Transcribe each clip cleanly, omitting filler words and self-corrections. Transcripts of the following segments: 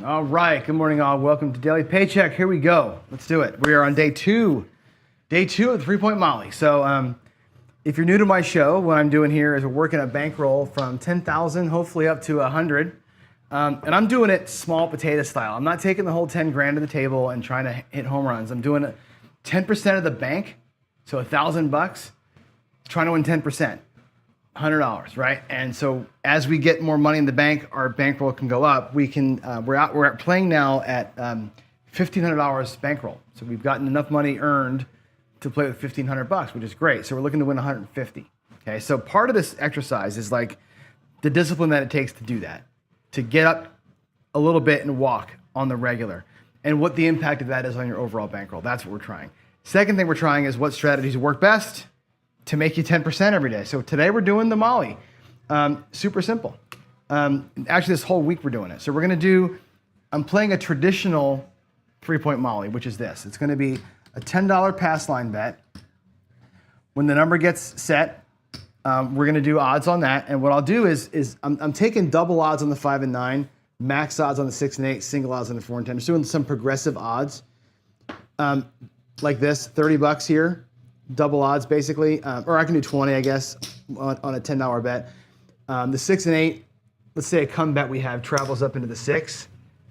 All right, good morning all. Welcome to Daily Paycheck. Here we go. Let's do it. We are on day two of the 3-point Molly. So if you're new to my show, what I'm doing here is we're working a bankroll from 10,000, hopefully up to 100. And I'm doing it small potato style. I'm not taking the whole 10 grand to the table and trying to hit home runs. I'm doing 10% of the bank, so $1,000, trying to win 10%. $100, right? And so as we get more money in the bank, our bankroll can go up. We can we're playing now at $1,500 bankroll. So we've gotten enough money earned to play with $1,500, which is great. So we're looking to win 150. Okay, so part of this exercise is like the discipline that it takes to do that, to get up a little bit and walk on the regular, and what the impact of that is on your overall bankroll. That's what we're trying. Second thing we're trying is what strategies work best to make you 10% every day. So today we're doing the Molly. Super simple. Actually, this whole week we're doing it. So we're gonna do, I'm playing a traditional 3-point Molly, which is this. It's gonna be a $10 pass line bet. When the number gets set, we're gonna do odds on that. And what I'll do is I'm taking double odds on the 5 and 9, max odds on the 6 and 8, single odds on the 4 and 10. Just doing some progressive odds like this, $30 here. Double odds basically, or I can do 20, I guess, on a $10 bet. The 6 and 8, let's say a come bet we have travels up into the 6.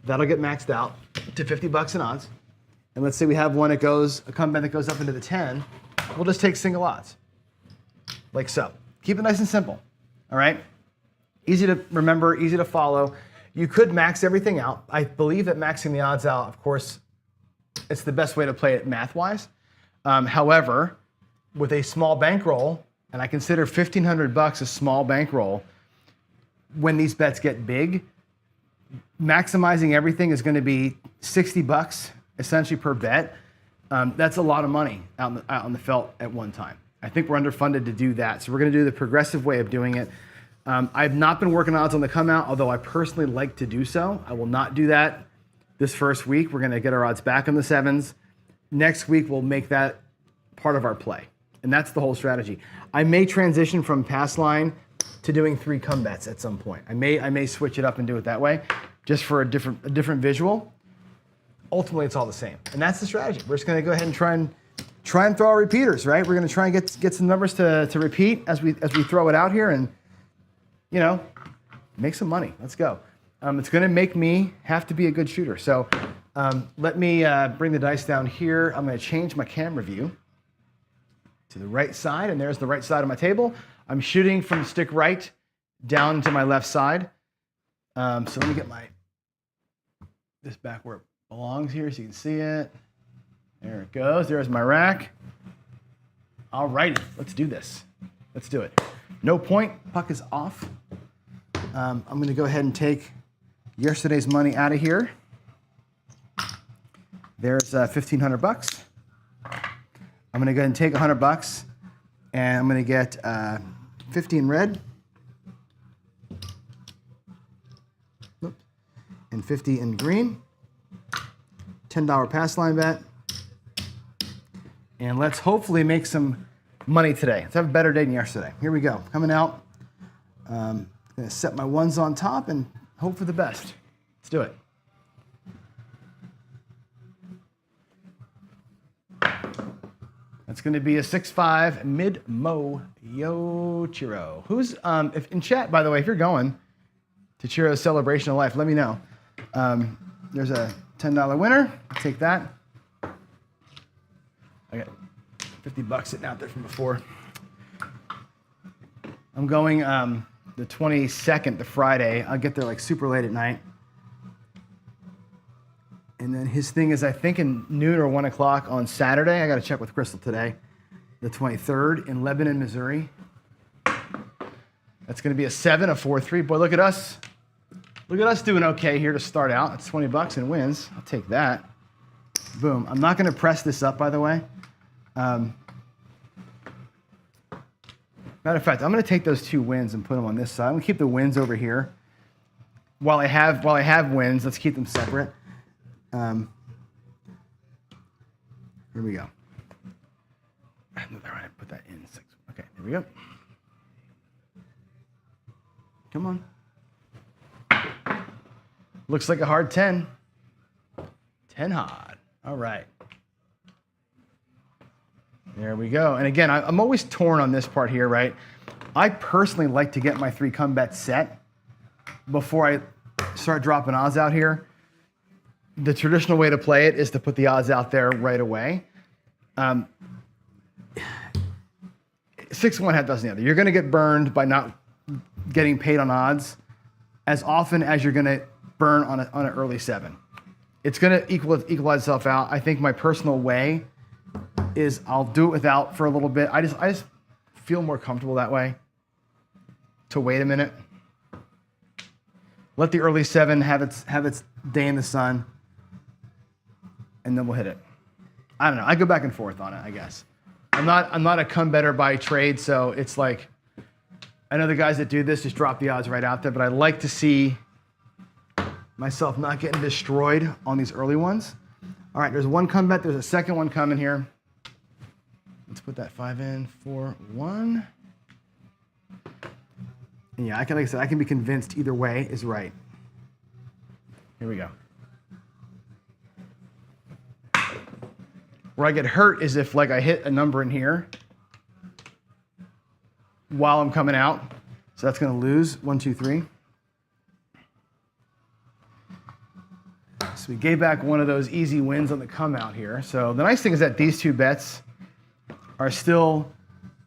That'll get maxed out to $50 in odds. And let's say we have one that goes, a come bet that goes up into the 10. We'll just take single odds, like so. Keep it nice and simple, all right? Easy to remember, easy to follow. You could max everything out. I believe that maxing the odds out, of course, it's the best way to play it math-wise. However, with a small bankroll, and I consider $1,500 a small bankroll, when these bets get big, maximizing everything is going to be $60 essentially per bet. That's a lot of money out on the felt at one time. I think we're underfunded to do that, so we're going to do the progressive way of doing it. I've not been working odds on the come out, although I personally like to do so. I will not do that this first week. We're going to get our odds back on the 7s. Next week, we'll make that part of our play. And that's the whole strategy. I may transition from pass line to doing 3 come bets at some point. I may switch it up and do it that way, just for a different visual. Ultimately, it's all the same. And that's the strategy. We're just gonna go ahead and try and throw our repeaters, right? We're gonna try and get some numbers to repeat as we throw it out here and, you know, make some money. Let's go. It's gonna make me have to be a good shooter. So let me bring the dice down here. I'm gonna change my camera view to the right side, and there's the right side of my table. I'm shooting from stick right down to my left side. So let me get this back where it belongs here so you can see it. There it goes. There's my rack. All righty, let's do this. Let's do it. No point, puck is off. I'm gonna go ahead and take yesterday's money out of here. There's $1,500. I'm gonna go ahead and take $100 and I'm gonna get 50 in red and 50 in green. $10 pass line bet. And let's hopefully make some money today. Let's have a better day than yesterday. Here we go, coming out. Gonna set my ones on top and hope for the best. Let's do it. It's going to be a 6-5 mid-mo yo Chiro. Who's if in chat, by the way, if you're going to Chiro's celebration of life, let me know. There's a $10 winner. Take that. I got $50 sitting out there from before. I'm going the 22nd, the Friday. I'll get there like super late at night. And then his thing is, I think, in noon or 1 o'clock on Saturday. I got to check with Crystal today. The 23rd in Lebanon, Missouri. That's going to be a 7, a 4-3. Boy, look at us. Look at us doing okay here to start out. It's $20 and wins. I'll take that. Boom. I'm not going to press this up, by the way. Matter of fact, I'm going to take those 2 wins and put them on this side. I'm going to keep the wins over here. While I have wins, let's keep them separate. Here we go. All right, put that in 6. Okay, there we go. Come on. Looks like a hard 10. 10 hard. All right. There we go. And again, I'm always torn on this part here, right? I personally like to get my 3 come bets set before I start dropping odds out here. The traditional way to play it is to put the odds out there right away. 6-1 half dozen the other. You're going to get burned by not getting paid on odds as often as you're going to burn on an early 7. It's going to equalize itself out. I think my personal way is I'll do it without for a little bit. I just feel more comfortable that way. To wait a minute, let the early 7 have its day in the sun, and then we'll hit it. I don't know. I go back and forth on it, I guess. I'm not a come better by trade, so it's like I know the guys that do this just drop the odds right out there, but I like to see myself not getting destroyed on these early ones. All right, there's one come bet. There's a second one coming here. Let's put that 5 in for 1. And yeah, like I said, I can be convinced either way is right. Here we go. Where I get hurt is if like I hit a number in here while I'm coming out. So that's going to lose 1, 2, 3. So we gave back one of those easy wins on the come out here. So the nice thing is that these 2 bets are still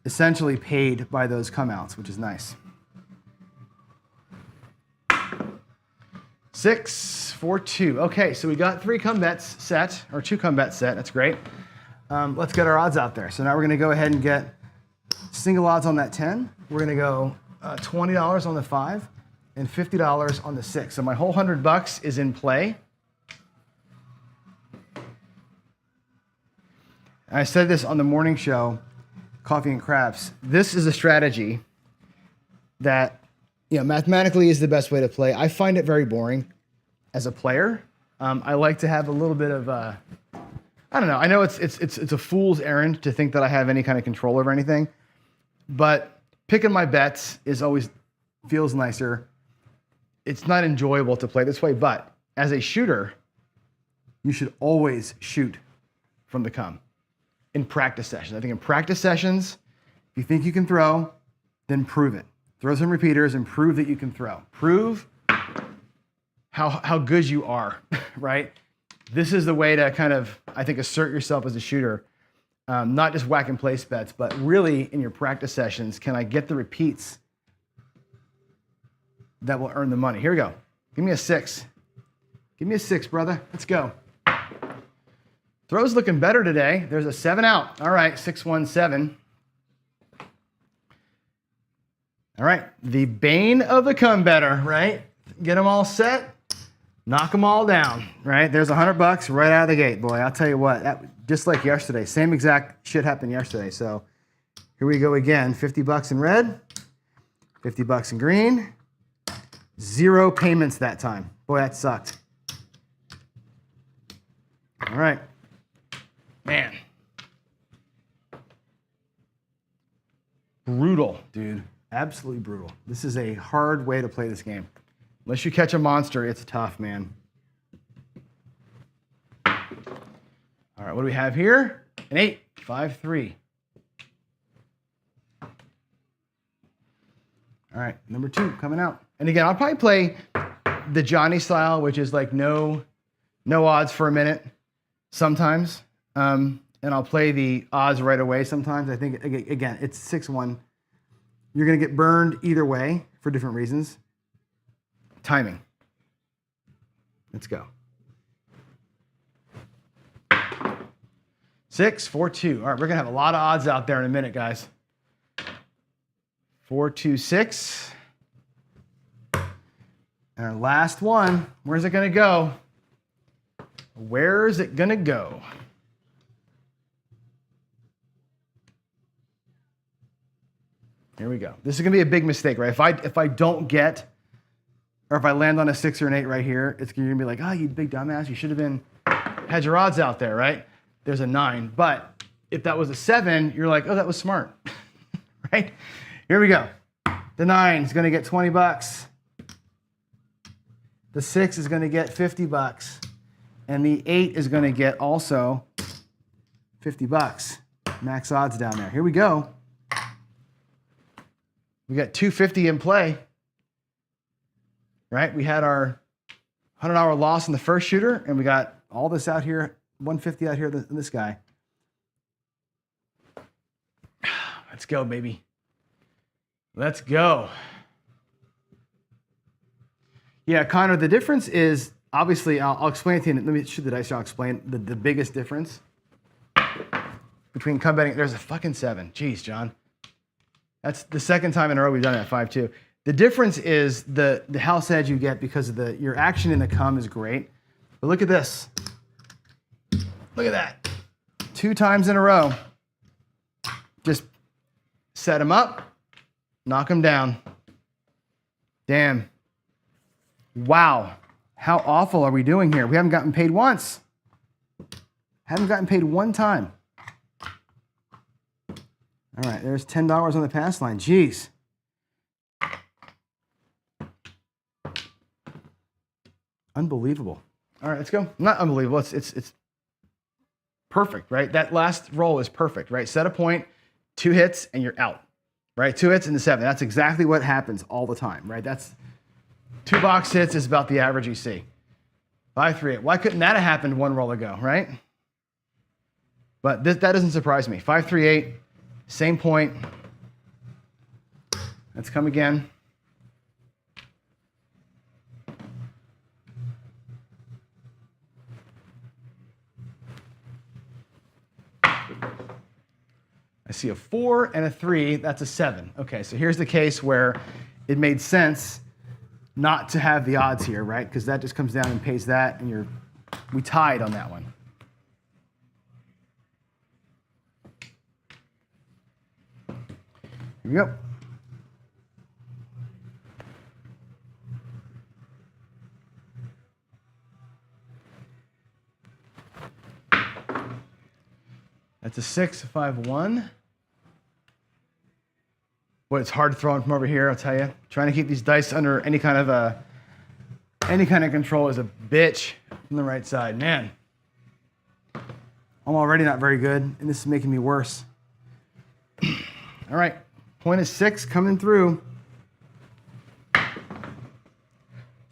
essentially paid by those come outs, which is nice. 6, 4, 2. Okay, so we got 3 come bets set, or 2 come bets set. That's great. Let's get our odds out there. So now we're going to go ahead and get single odds on that 10. We're going to go $20 on the 5 and $50 on the 6. So my whole $100 is in play. I said this on the morning show, Coffee and Craps. This is a strategy that, mathematically is the best way to play. I find it very boring as a player. I like to have a little bit of, I don't know. I know it's a fool's errand to think that I have any kind of control over anything, but picking my bets is always feels nicer. It's not enjoyable to play this way, but as a shooter, you should always shoot from the come in practice sessions. I think in practice sessions, if you think you can throw, then prove it. Throw some repeaters and prove that you can throw. Prove how good you are, right? This is the way to kind of, I think, assert yourself as a shooter. Not just whack and place bets, but really in your practice sessions, can I get the repeats that will earn the money? Here we go. Give me a 6. Give me a 6, brother. Let's go. Throw's looking better today. There's a 7 out. All right, 6, 1, 7. All right, the bane of the come better, right? Get them all set, knock them all down, right? There's $100 right out of the gate, boy. I'll tell you what, just like yesterday, same exact shit happened yesterday. So here we go again. $50 in red, $50 in green. 0 payments that time. Boy, that sucked. All right. Man. Brutal, dude. Absolutely brutal. This is a hard way to play this game. Unless you catch a monster, it's tough, man. All right, what do we have here? An 8, 5, 3. All right, number 2 coming out. And again, I'll probably play the Johnny style, which is like no odds for a minute sometimes. And I'll play the odds right away sometimes. I think, again, it's 6-1. You're going to get burned either way for different reasons. Timing. Let's go. 6, 4, 2. All right, we're going to have a lot of odds out there in a minute, guys. 4, 2, 6. And our last one, where's it going to go? Where is it going to go? Here we go. This is going to be a big mistake, right? If I don't get, or if I land on a 6 or an 8 right here, it's going to be like, oh, you big dumbass. You should have been Had your odds out there, right? There's a 9. But if that was a 7, you're like, oh, that was smart, right? Here we go. The 9 is going to get 20 bucks. The 6 is going to get 50 bucks. And the 8 is going to get also 50 bucks. Max odds down there. Here we go. We got 250 in play, right? We had our $100 loss in the first shooter, and we got all this out here, 150 out here in this guy. Let's go, baby. Let's go. Yeah, Connor, the difference is, obviously, I'll explain it to you. Let me shoot the dice. I'll explain the biggest difference between come betting. There's a fucking 7. Jeez, John. That's the second time in a row we've done it at 5-2. The difference is the house edge you get because of your action in the come is great. But look at this. Look at that. 2 times in a row. Just set them up, knock them down. Damn. Wow. How awful are we doing here? We haven't gotten paid once. Haven't gotten paid one time. All right, there's $10 on the pass line. Jeez. Unbelievable. All right, let's go. Not unbelievable. It's perfect, right? That last roll is perfect, right? Set a point, 2 hits, and you're out, right? 2 hits into 7. That's exactly what happens all the time, right? That's 2 box hits is about the average you see. 5-3-8. Why couldn't that have happened one roll ago, right? But that doesn't surprise me. 5-3-8, same point. Let's come again. I see a 4 and a 3, that's a 7. Okay, so here's the case where it made sense not to have the odds here, right? Because that just comes down and pays that, and we tied on that one. Here we go. That's a 6, 5, 1. Boy, it's hard to throw them from over here, I'll tell you. Trying to keep these dice under any kind of control is a bitch from the right side. Man, I'm already not very good, and this is making me worse. All right, point is 6 coming through.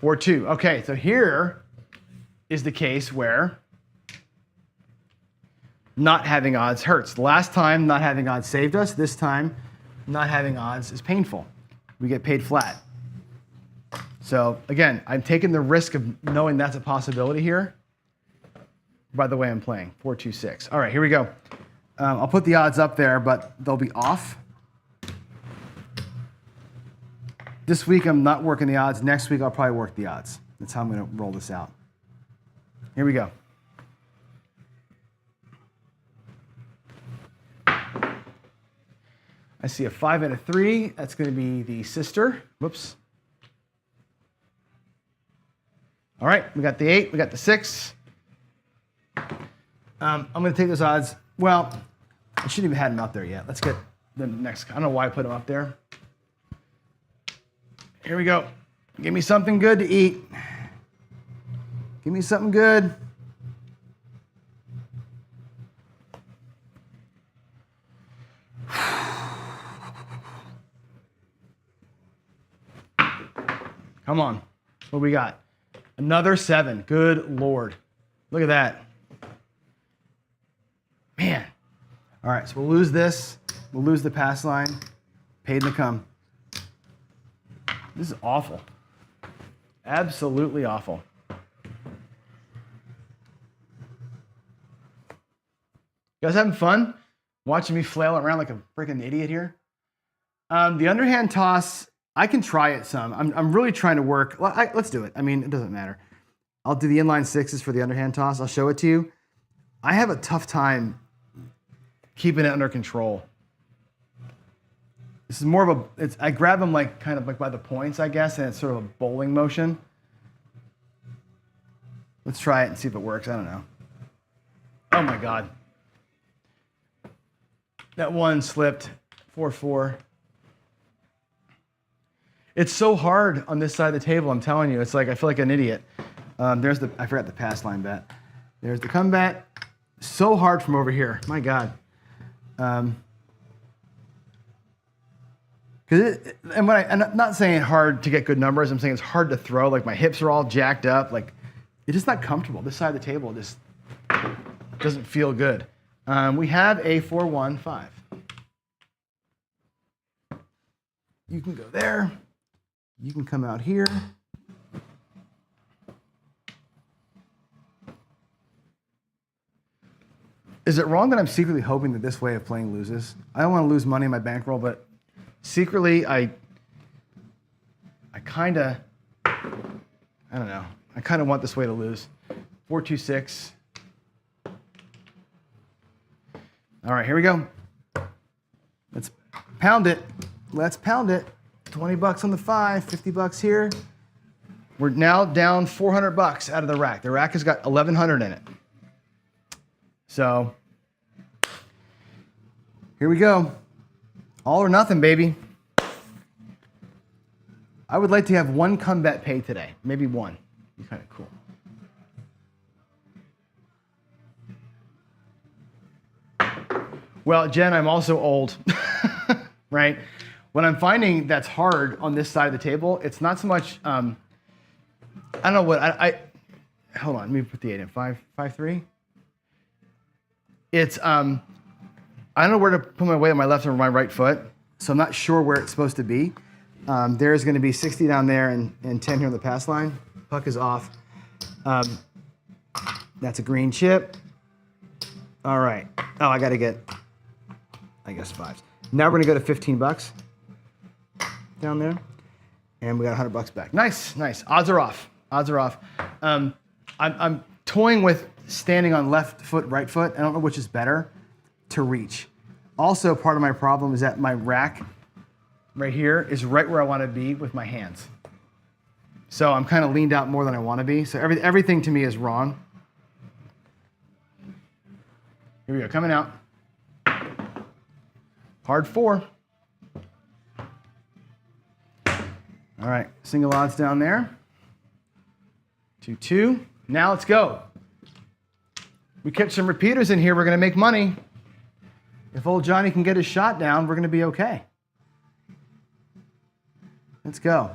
4-2. Okay, so here is the case where not having odds hurts. Last time, not having odds saved us. This time, not having odds is painful. We get paid flat. So again, I'm taking the risk of knowing that's a possibility here. By the way, I'm playing 4-2-6. All right, here we go. I'll put the odds up there, but they'll be off. This week, I'm not working the odds. Next week, I'll probably work the odds. That's how I'm going to roll this out. Here we go. I see a 5 and a 3. That's going to be the sister. Whoops. All right, we got the 8. We got the 6. I'm going to take those odds. Well, I shouldn't even have them out there yet. Let's get the next. I don't know why I put them up there. Here we go. Give me something good to eat. Give me something good. Come on. What we got? Another 7. Good Lord. Look at that. Man. All right, so we'll lose this. We'll lose the pass line. Paid in the come. This is awful. Absolutely awful. You guys having fun watching me flail around like a freaking idiot here? The underhand toss, I can try it some. I'm really trying to work. Let's do it. I mean, it doesn't matter. I'll do the inline 6s for the underhand toss. I'll show it to you. I have a tough time keeping it under control. This is more of I grab them like kind of like by the points, I guess, and it's sort of a bowling motion. Let's try it and see if it works. I don't know. Oh my God. That one slipped. 4-4. It's so hard on this side of the table, I'm telling you. It's like I feel like an idiot. I forgot the pass line bet. There's the come bet. So hard from over here. My God. I'm not saying hard to get good numbers. I'm saying it's hard to throw. Like my hips are all jacked up. Like it's just not comfortable. This side of the table just doesn't feel good. We have a 4-1-5. You can go there. You can come out here. Is it wrong that I'm secretly hoping that this way of playing loses? I don't want to lose money in my bankroll, but secretly I kind of, I don't know. I kind of want this way to lose. 4-2-6. All right, here we go. Let's pound it. Let's pound it. 20 bucks on the 5, 50 bucks here. We're now down 400 bucks out of the rack. The rack has got 1,100 in it. So here we go. All or nothing, baby. I would like to have one come bet pay today. Maybe one. Be kind of cool. Well, Jen, I'm also old, right? What I'm finding that's hard on this side of the table, it's not so much, I don't know what, hold on, let me put the 8 in, 5-3. It's, I don't know where to put my weight on my left or my right foot, so I'm not sure where it's supposed to be. There's gonna be 60 down there and 10 here on the pass line. Puck is off. That's a green chip. All right, oh, I gotta get, I guess 5s. Now we're gonna go to 15 bucks down there, and we got 100 bucks back. Nice, nice. Odds are off. Odds are off. I'm toying with standing on left foot, right foot. I don't know which is better to reach. Also, part of my problem is that my rack right here is right where I want to be with my hands. So I'm kind of leaned out more than I want to be. So everything to me is wrong. Here we go, coming out. Hard 4. All right, single odds down there. 2-2. Now let's go. We kept some repeaters in here. We're going to make money. If old Johnny can get his shot down, we're going to be okay. Let's go.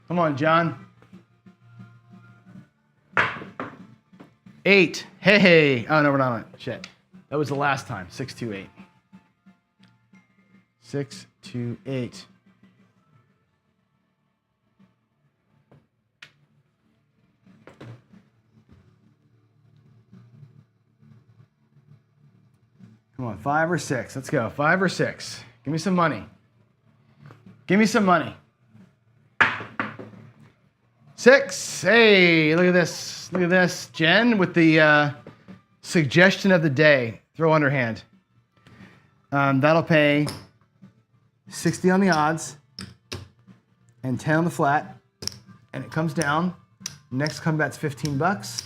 Come on, John. 8. Hey. Oh, no, we're not on it. Shit. That was the last time. 6-2-8. 6-2-8. Come on, 5 or 6. Let's go. 5 or 6. Give me some money. Give me some money. 6. Hey, look at this. Look at this. Jen with the suggestion of the day. Throw underhand. That'll pay 60 on the odds and 10 on the flat. And it comes down. Next come bet's 15 bucks.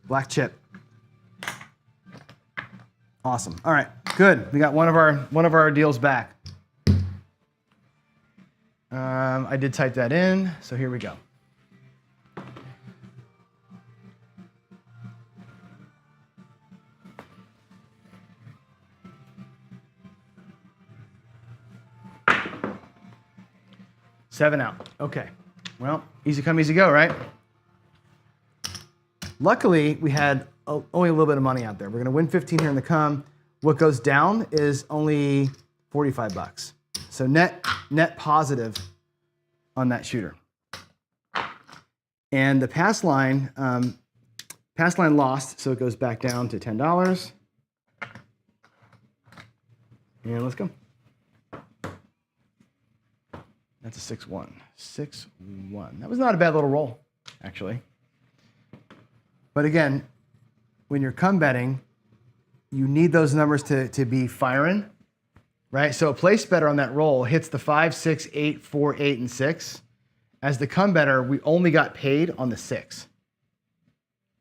Black chip. Awesome. All right, good. We got one of our deals back. I did type that in, so here we go. Seven out. Okay. Well, easy come, easy go, right? Luckily, we had only a little bit of money out there. We're going to win 15 here in the come. What goes down is only 45 bucks. So net positive on that shooter. And the pass line lost, so it goes back down to $10. And let's go. That's a 6-1. 6-1. That was not a bad little roll, actually. But again, when you're come betting, you need those numbers to be firing, right? So a place better on that roll hits the 5, 6, 8, 4, 8, and 6. As the come better, we only got paid on the 6.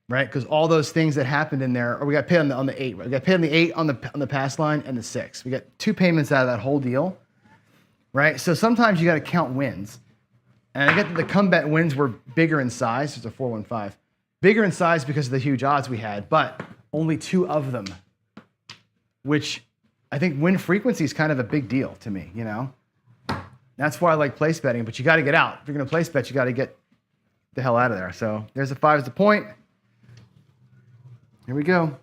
right? Because all those things that happened in there, or we got paid on the 8, right? We got paid on the 8 on the pass line and the 6. We got 2 payments out of that whole deal, right? So sometimes you got to count wins. And I get that the comeback wins were bigger in size. It's a 415. Bigger in size because of the huge odds we had, but only 2 of them, which I think win frequency is kind of a big deal to me, you know? That's why I like place betting, but you got to get out. If you're going to place bet, you got to get the hell out of there. So there's a 5 as the point. Here we go.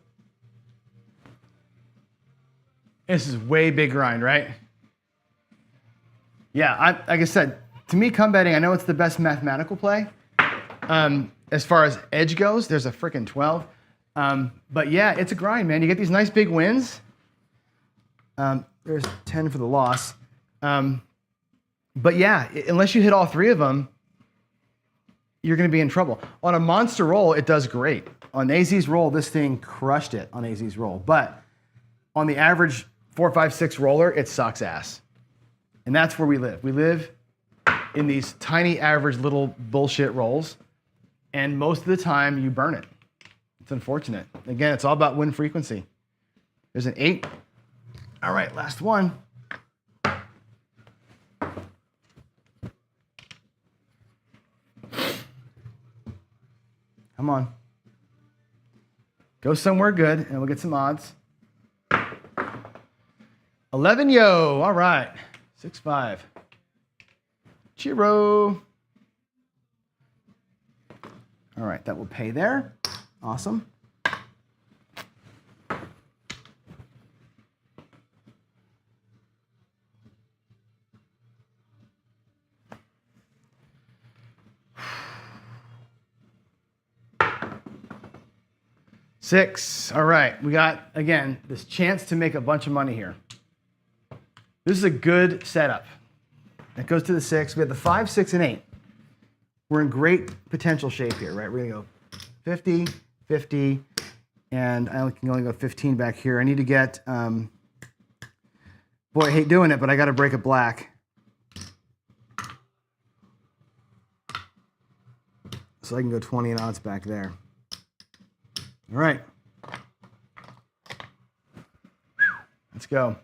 This is way big grind, right? Yeah, like I said, to me, come betting, I know it's the best mathematical play. As far as edge goes, there's a freaking 12. But yeah, it's a grind, man. You get these nice big wins. There's 10 for the loss. But yeah, unless you hit all 3 of them, you're going to be in trouble. On a monster roll, it does great. On AZ's roll, this thing crushed it on AZ's roll. But on the average 4, 5, 6 roller, it sucks ass. And that's where we live. We live in these tiny, average little bullshit rolls. And most of the time, you burn it. It's unfortunate. Again, it's all about win frequency. There's an 8. All right, last one. Come on. Go somewhere good, and we'll get some odds. 11 yo. All right. 6-5. Chiro. All right, that will pay there. Awesome. Six. All right, we got, again, this chance to make a bunch of money here. This is a good setup. It goes to the 6. We have the 5, 6, and 8. We're in great potential shape here, right? We're going to go 50, 50, and I can only go 15 back here. I need to get, boy, I hate doing it, but I got to break a black. So I can go 20 in odds back there. All right. Let's go.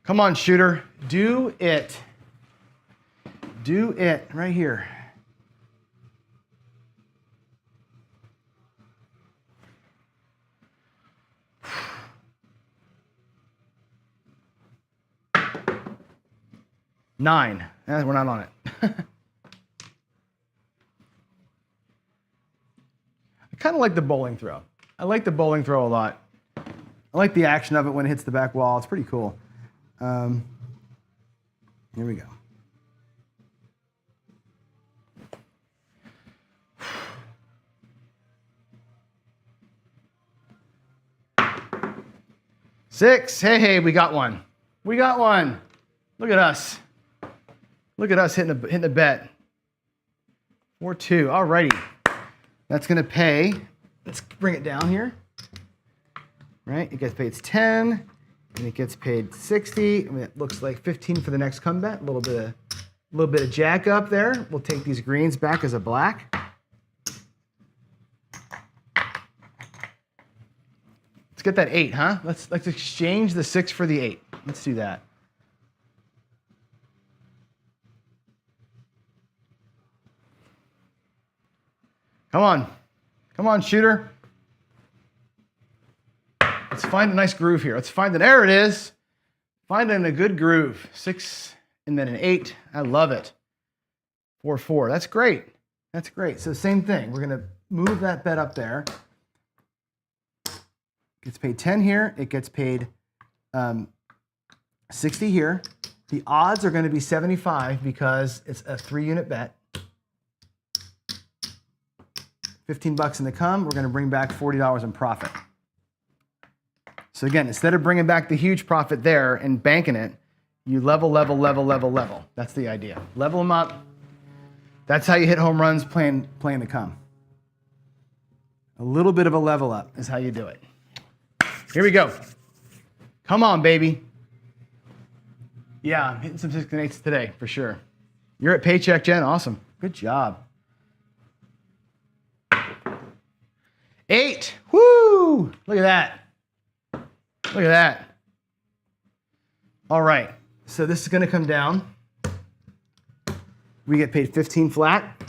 Come on, shooter. Do it. Do it right here. Nine. We're not on it. I kind of like the bowling throw. I like the bowling throw a lot. I like the action of it when it hits the back wall. It's pretty cool. Here we go. Six. Hey, we got one. We got one. Look at us. Look at us hitting the bet. 4-2. All righty. That's going to pay. Let's bring it down here. Right? It gets paid 10, and it gets paid 60. I mean, it looks like 15 for the next comeback. A little bit of jack up there. We'll take these greens back as a black. Let's get that 8, huh? Let's exchange the 6 for the 8. Let's do that. Come on. Come on, shooter. Let's find a nice groove here. Let's find it. There it is. Find it in a good groove. 6 and then an 8. I love it. 4-4. That's great. That's great. So same thing. We're going to move that bet up there. Gets paid 10 here. It gets paid 60 here. The odds are going to be 75 because it's a 3-unit bet. 15 bucks in the come. We're going to bring back $40 in profit. So again, instead of bringing back the huge profit there and banking it, you level. That's the idea. Level them up. That's how you hit home runs playing the come. A little bit of a level up is how you do it. Here we go. Come on, baby. Yeah, I'm hitting some 6 and 8s today for sure. You're at Paycheck, Jen. Awesome. Good job. 8. Woo! Look at that. Look at that. All right. So this is going to come down. We get paid 15 flat.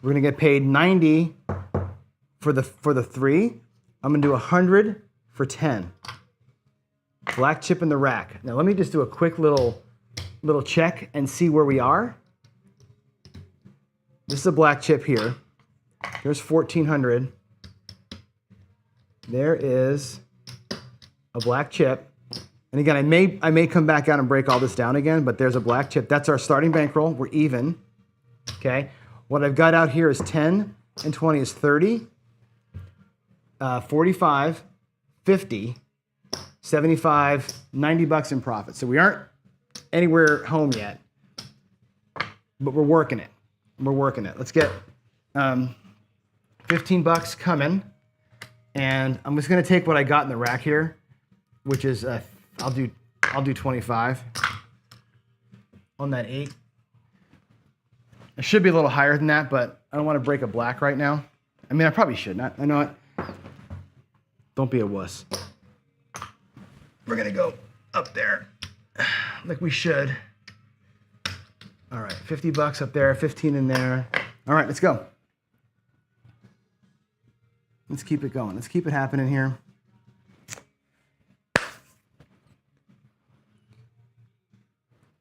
We're going to get paid 90 for the 3. I'm going to do 100 for 10. Black chip in the rack. Now let me just do a quick little check and see where we are. This is a black chip here. Here's 1400. There is a black chip. And again, I may come back out and break all this down again, but there's a black chip. That's our starting bankroll. We're even. Okay. What I've got out here is 10 and 20 is 30, 45, 50, 75, 90 bucks in profit. So we aren't anywhere home yet, but we're working it. We're working it. Let's get 15 bucks coming. And I'm just going to take what I got in the rack here, which is I'll do 25 on that 8. It should be a little higher than that, but I don't want to break a black right now. I mean, I probably should not. I know it. Don't be a wuss. We're going to go up there like we should. All right, 50 bucks up there, 15 in there. All right, let's go. Let's keep it going. Let's keep it happening here.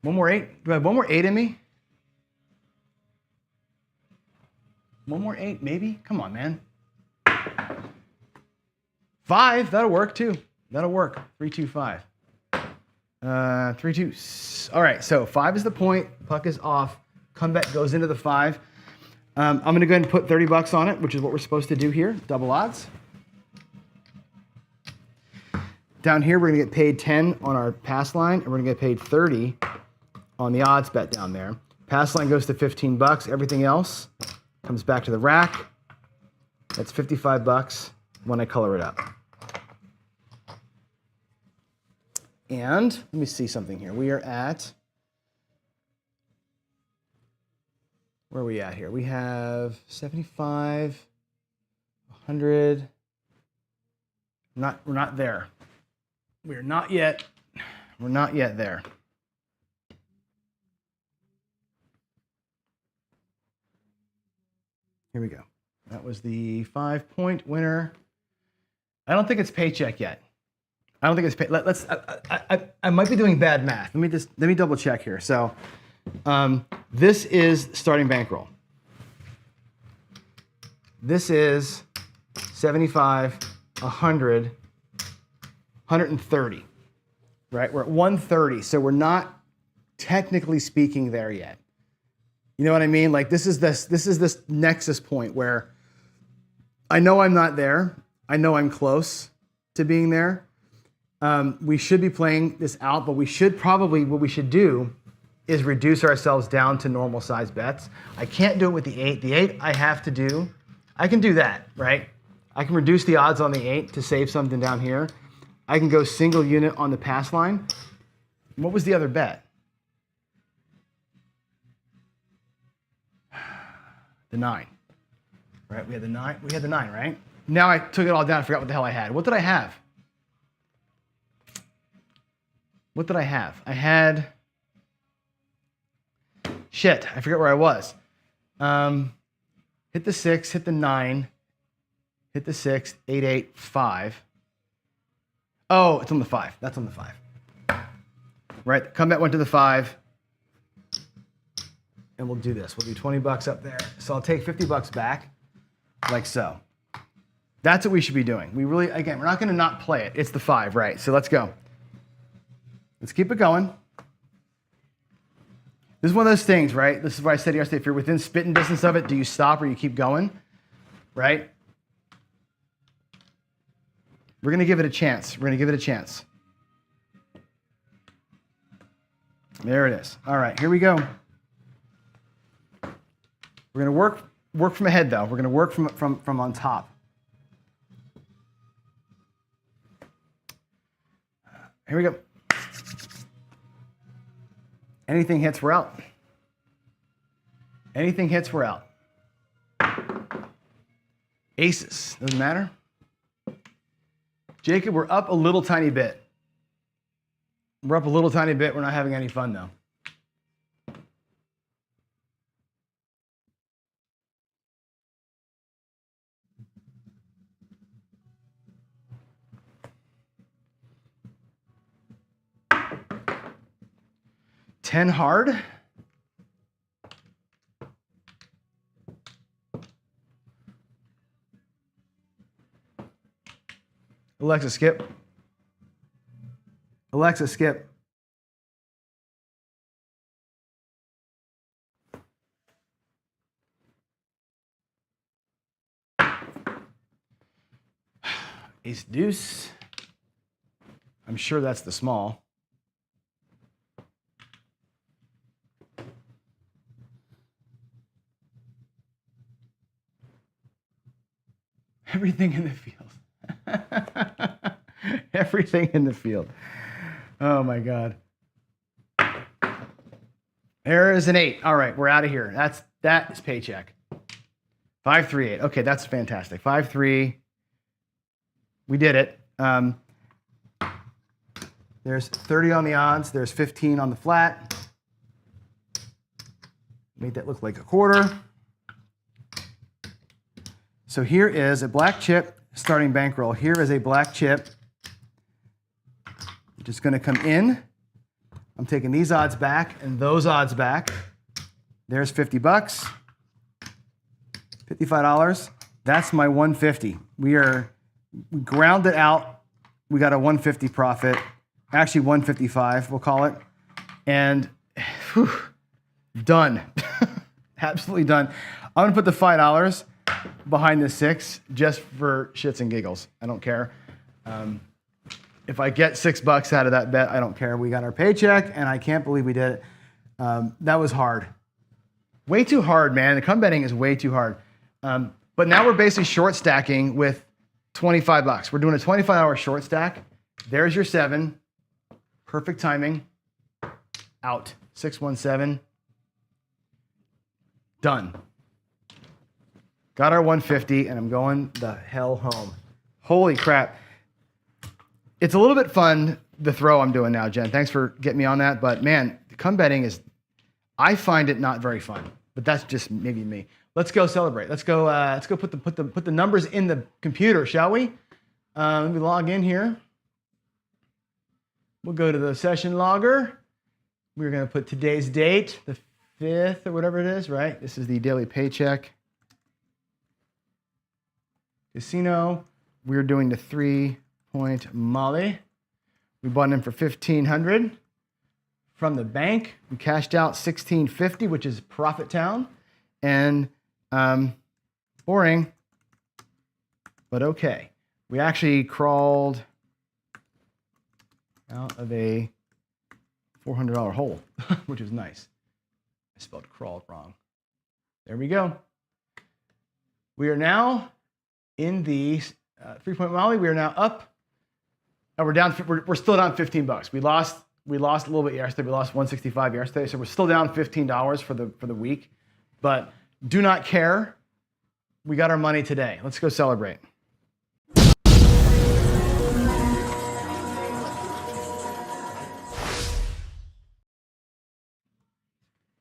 One more 8. Do I have one more 8 in me? One more 8, maybe? Come on, man. 5, that'll work too. That'll work. 3, 2, 5. 3, 2. All right, so 5 is the point. Puck is off. Comeback goes into the 5. I'm going to go ahead and put 30 bucks on it, which is what we're supposed to do here. Double odds. Down here, we're going to get paid 10 on our pass line, and we're going to get paid 30 on the odds bet down there. Pass line goes to 15 bucks. Everything else comes back to the rack. That's 55 bucks when I color it up. And let me see something here. We are at, where are we at here? We have 75, 100. We're not there. We're not yet there. Here we go. That was the 5-point winner. I don't think it's Paycheck yet. I don't think it's let's. I might be doing bad math. Let me double check here. So, this is starting bankroll. This is 75, 100, 130. Right? We're at 130. So we're not technically speaking there yet. You know what I mean? Like this is this nexus point where I know I'm not there. I know I'm close to being there. We should be playing this out, but what we should do is reduce ourselves down to normal size bets. I can't do it with the 8. The 8 I can do that, right? I can reduce the odds on the 8 to save something down here. I can go single unit on the pass line. What was the other bet? The 9, right? We had the 9, right? Now I took it all down, I forgot what the hell I had. What did I have? I had, shit, I forget where I was. Hit the 6, hit the 9, hit the 6, 8, 8, 5. Oh, it's on the 5. That's on the 5. Right, the comeback went to the 5. And we'll do this. We'll do 20 bucks up there. So I'll take 50 bucks back, like so. That's what we should be doing. We really, again, we're not going to not play it. It's the 5, right? So let's go. Let's keep it going. This is one of those things, right? This is what I said yesterday. If you're within spitting distance of it, do you stop or you keep going, right? We're going to give it a chance. There it is. All right, here we go. We're going to work from ahead, though. We're going to work from on top. Here we go. Anything hits, we're out. Aces, doesn't matter. Jacob, we're up a little tiny bit. We're up a little tiny bit. We're not having any fun though. $10 hard. Alexa, skip. Alexa, skip. Ace deuce. I'm sure that's the small. Everything in the field. Everything in the field. Oh my God. There is an 8. All right, we're out of here. That is paycheck. 538. Okay, that's fantastic. 5-3. We did it. There's 30 on the odds. There's 15 on the flat. Make that look like a quarter. So here is a black chip starting bankroll. Here is a black chip. Just going to come in. I'm taking these odds back and those odds back. There's 50 bucks. $55. That's my 150. We ground it out. We got a 150 profit. Actually 155, we'll call it. And whew, done. Absolutely done. I'm gonna put the $5 behind the 6 just for shits and giggles. I don't care. If I get $6 out of that bet, I don't care. We got our paycheck, and I can't believe we did it. That was hard. Way too hard, man. The come betting is way too hard. But now we're basically short stacking with $25. We're doing a 25-hour short stack. There's your 7. Perfect timing. Out. 617. Done. Got our 150, and I'm going the hell home. Holy crap. It's a little bit fun, the throw I'm doing now, Jen. Thanks for getting me on that. But man, come betting I find it not very fun. But that's just maybe me. Let's go celebrate. Let's go put the numbers in the computer, shall we? Let me log in here. We'll go to the session logger. We're going to put today's date, the 5th or whatever it is, right? This is the daily paycheck. Casino. We're doing the 3-point Molly. We bought in for $1,500 from the bank. We cashed out $1,650, which is Profit Town. And boring, but okay. We actually crawled out of a $400 hole, which is nice. I spelled crawled wrong. There we go. We are now in the 3-point Molly. We are now up. And we're down. We're still down $15. We lost a little bit yesterday. We lost 165 yesterday, so we're still down $15 for the week. But do not care. We got our money today. Let's go celebrate.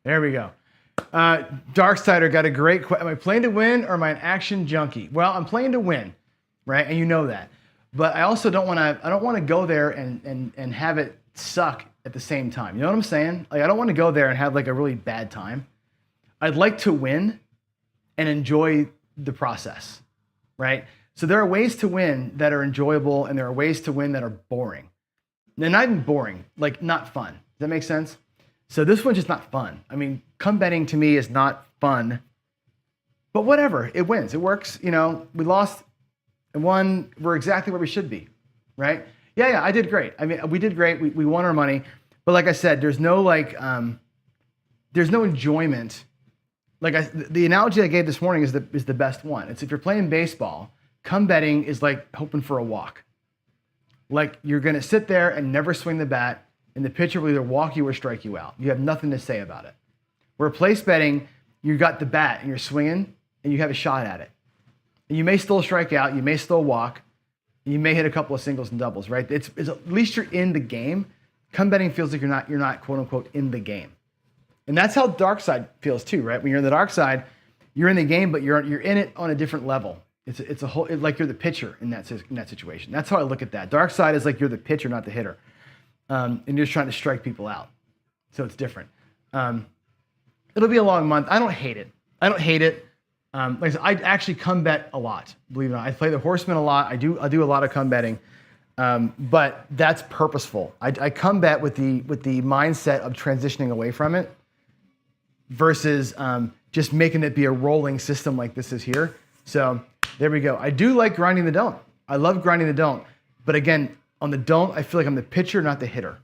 There we go. Darksider got a great question. Am I playing to win or am I an action junkie? Well, I'm playing to win, right? And you know that. But I also don't want to go there and have it suck at the same time. You know what I'm saying? Like I don't want to go there and have like a really bad time. I'd like to win and enjoy the process, right? So there are ways to win that are enjoyable and there are ways to win that are boring. They're not even boring, like not fun. Does that make sense? So this one's just not fun. I mean, come betting to me is not fun, but whatever, it wins, it works. You know, we lost and won, we're exactly where we should be, right? Yeah, I did great. I mean, we did great, we won our money, but like I said, there's no there's no enjoyment. Like the analogy I gave this morning is the best one. It's if you're playing baseball, come betting is like hoping for a walk. Like you're gonna sit there and never swing the bat, and the pitcher will either walk you or strike you out. You have nothing to say about it. Where place betting, you got the bat and you're swinging and you have a shot at it. You may still strike out, you may still walk, you may hit a couple of singles and doubles, right? It's at least you're in the game. Come betting feels like you're not quote unquote in the game. And that's how dark side feels too, right? When you're in the dark side, you're in the game, but you're in it on a different level. It's like you're the pitcher in that situation. That's how I look at that. Dark side is like you're the pitcher, not the hitter. And you're just trying to strike people out. So it's different. It'll be a long month. I don't hate it. Like I said, I actually come bet a lot, believe it or not. I play the horseman a lot. I do a lot of come betting, but that's purposeful. I come bet with the mindset of transitioning away from it versus just making it be a rolling system like this is here. So there we go. I do like grinding the don't. I love grinding the don't. But again, on the don't, I feel like I'm the pitcher, not the hitter.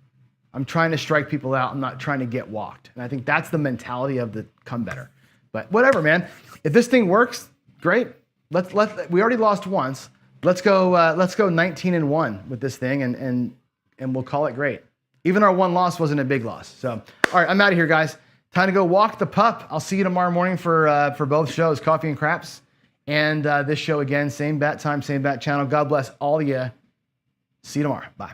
I'm trying to strike people out. I'm not trying to get walked. And I think that's the mentality of the come better. But whatever, man. If this thing works, great. We already lost once. Let's go 19-1 with this thing, and we'll call it great. Even our one loss wasn't a big loss. So, all right, I'm out of here, guys. Time to go walk the pup. I'll see you tomorrow morning for both shows, Coffee and Craps, and this show again. Same bat time, same bat channel. God bless all of you. See you tomorrow. Bye.